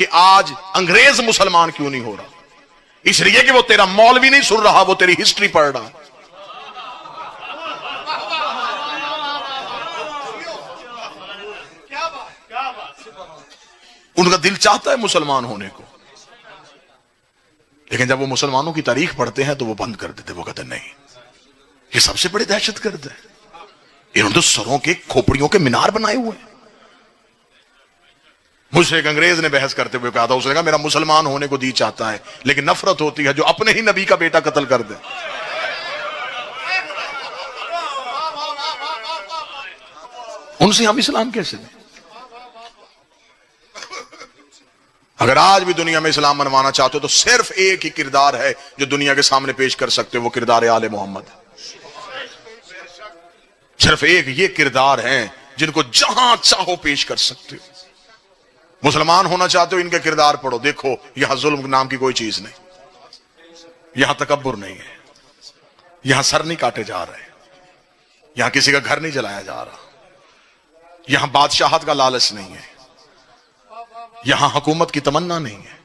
कि आज अंग्रेज मुसलमान क्यों नहीं हो रहा? इसलिए कि वो तेरा मौलवी नहीं सुन रहा, वो तेरी हिस्ट्री पढ़ रहा। उनका दिल चाहता है मुसलमान होने को, लेकिन जब वो मुसलमानों की तारीख पढ़ते हैं तो वो बंद कर देते। वो कहते नहीं, ये सबसे बड़े दहशतगर्द है, इन्होंने तो सरों के खोपड़ियों के मीनार बनाए हुए हैं। मुझसे एक अंग्रेज ने बहस करते हुए कहा था, उसने कहा मेरा मुसलमान होने को जी चाहता है, लेकिन नफरत होती है जो अपने ही नबी का बेटा कत्ल कर दे। उनसे हम इस्लाम कैसे दें? अगर आज भी दुनिया में इस्लाम मनवाना चाहते हो तो सिर्फ एक ही किरदार है जो दुनिया के सामने पेश कर सकते हो, वो किरदार आले मोहम्मद है। सिर्फ एक ये किरदार हैं जिनको जहां चाहो पेश कर सकते हो। मुसलमान होना चाहते हो, इनके किरदार पढ़ो, देखो यहां जुल्म नाम की कोई चीज नहीं, यहां तकब्बुर नहीं है, यहां सर नहीं काटे जा रहे, यहां किसी का घर नहीं जलाया जा रहा, यहां बादशाहत का लालच नहीं है, यहां हुकूमत की तमन्ना नहीं है।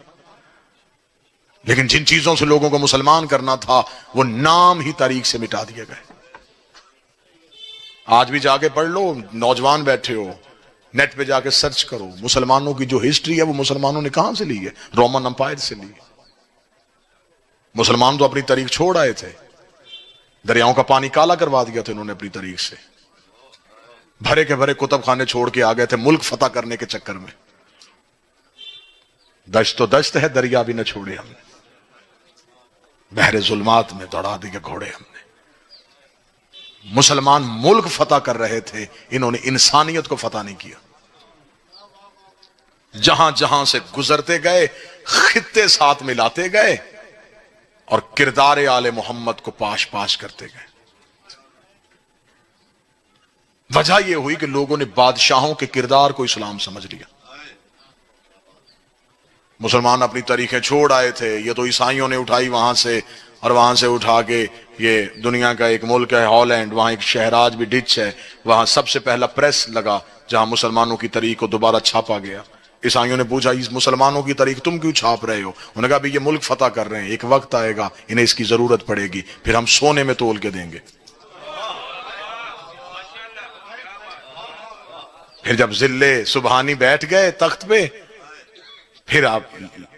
लेकिन जिन चीजों से लोगों को मुसलमान करना था वो नाम ही तारीख से मिटा दिए गए। आज भी जाके पढ़ लो, नौजवान बैठे हो, नेट पे जाके सर्च करो, मुसलमानों की जो हिस्ट्री है वो मुसलमानों ने कहां से ली है? रोमन अंपायर से ली है। मुसलमान तो अपनी तारीख छोड़ आए थे, दरियाओं का पानी काला करवा दिया था इन्होंने अपनी तारीख से, भरे के भरे कुतुब खाने छोड़ के आ गए थे मुल्क फतह करने के चक्कर में। दश्त तो दश्त है, दरिया भी न छोड़े हमने, बहरे जुल्मात में दौड़ा दिए घोड़े हमने। मुसलमान मुल्क फतह कर रहे थे, इन्होंने इंसानियत को फतह नहीं किया। जहां जहां से गुजरते गए खित्ते साथ मिलाते गए और किरदार आले मोहम्मद को पाश पाश करते गए। वजह यह हुई कि लोगों ने बादशाहों के किरदार को इस्लाम समझ लिया। मुसलमान अपनी तारीखें छोड़ आए थे, ये तो ईसाइयों ने उठाई वहां से, और वहां से उठा के ये दुनिया का एक मुल्क है हॉलैंड, वहां एक शहराज भी डिच है, वहां सबसे पहला प्रेस लगा जहां मुसलमानों की तारीख को दोबारा छापा गया। ईसाइयों ने पूछा इस मुसलमानों की तारीख तुम क्यों छाप रहे हो? उन्होंने कहा भाई ये मुल्क फतह कर रहे हैं, एक वक्त आएगा इन्हें इसकी जरूरत पड़ेगी, फिर हम सोने में तोल के देंगे। फिर जब जिले सुबहानी बैठ गए तख्त पे, फिर आप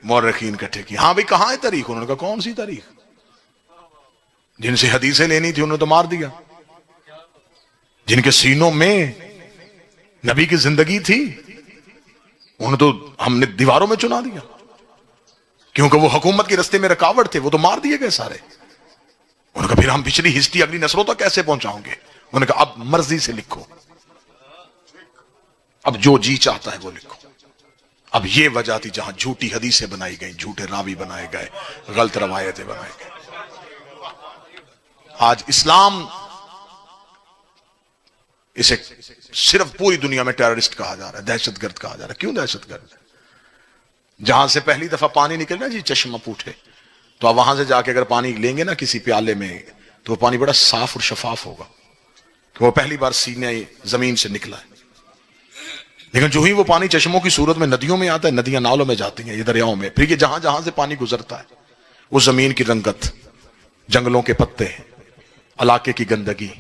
मौरखीन इकट्ठे की, हाँ भाई कहां है तारीख? उन्होंने कहा कौन सी तारीख? जिनसे हदीसें लेनी थी उन्होंने तो मार दिया, जिनके सीनों में नबी की जिंदगी थी उन्हें तो हमने दीवारों में चुना दिया, क्योंकि वो हुकूमत के रास्ते में रुकावट थे, वो तो मार दिए गए सारे। उन्होंने कहा फिर हम पिछली हिस्ट्री अगली नस्लों तक कैसे पहुंचाओगे? उन्होंने कहा अब मर्जी से लिखो, अब जो जी चाहता है वो लिखो। अब ये वजह थी जहां झूठी हदीसें बनाई गई, झूठे रावी बनाए गए, गलत रवायतें बनाई गई। आज इस्लाम इसे सिर्फ पूरी दुनिया में टेररिस्ट कहा जा रहा है, दहशतगर्द कहा जा रहा है। क्यों दहशतगर्द? जहां से पहली दफा पानी निकलना जी चश्मा पूठे, तो आप वहां से जाके अगर पानी लेंगे ना किसी प्याले में, तो वो पानी बड़ा साफ और शफाफ होगा कि वो पहली बार सीने जमीन से निकला है। लेकिन जो ही वो पानी चश्मों की सूरत में नदियों में आता है, नदियां नालों में जाती हैं, ये दरियाओं में, फिर ये जहां जहां से पानी गुजरता है उस जमीन की रंगत, जंगलों के पत्ते, इलाके की गंदगी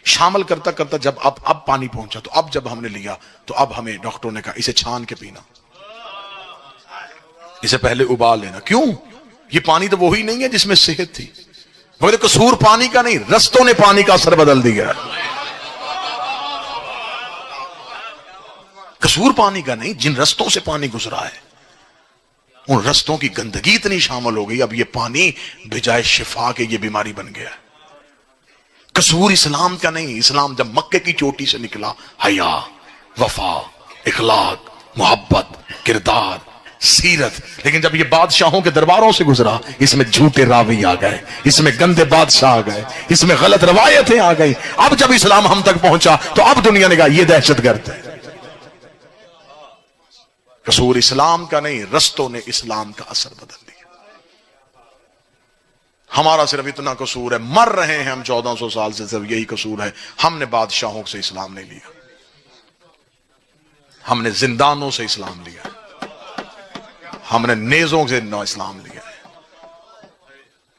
शामिल करता करता जब अब पानी पहुंचा, तो अब जब हमने लिया तो अब हमें डॉक्टरों ने कहा इसे छान के पीना, इसे पहले उबाल लेना। क्यों? ये पानी तो वही नहीं है जिसमें सेहत थी। मगर कसूर पानी का नहीं, रस्तों ने पानी का असर बदल दिया। कसूर पानी का नहीं, जिन रस्तों से पानी गुजरा है उन रस्तों की गंदगी इतनी शामिल हो गई, अब ये पानी बिजाय शिफा के ये बीमारी बन गया। कसूर इस्लाम का नहीं, इस्लाम जब मक्के की चोटी से निकला, हया, वफा, इखलाक, मोहब्बत, किरदार, सीरत, लेकिन जब ये बादशाहों के दरबारों से गुजरा, इसमें झूठे रावी आ गए, इसमें गंदे बादशाह आ गए, इसमें गलत रवायतें आ गई। अब जब इस्लाम हम तक पहुंचा तो अब दुनिया ने कहा यह दहशतगर्द है। कसूर इस्लाम का नहीं, रस्तों ने इस्लाम का असर बदल दिया। हमारा सिर्फ इतना कसूर है, मर रहे हैं हम 1400 साल से, सिर्फ यही कसूर है, हमने बादशाहों से इस्लाम नहीं लिया, हमने जिंदानों से इस्लाम लिया। हमने नेजों से नौ इस्लाम लिया है,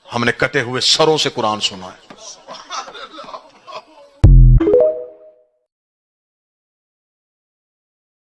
हमने कटे हुए सरों से कुरान सुना है।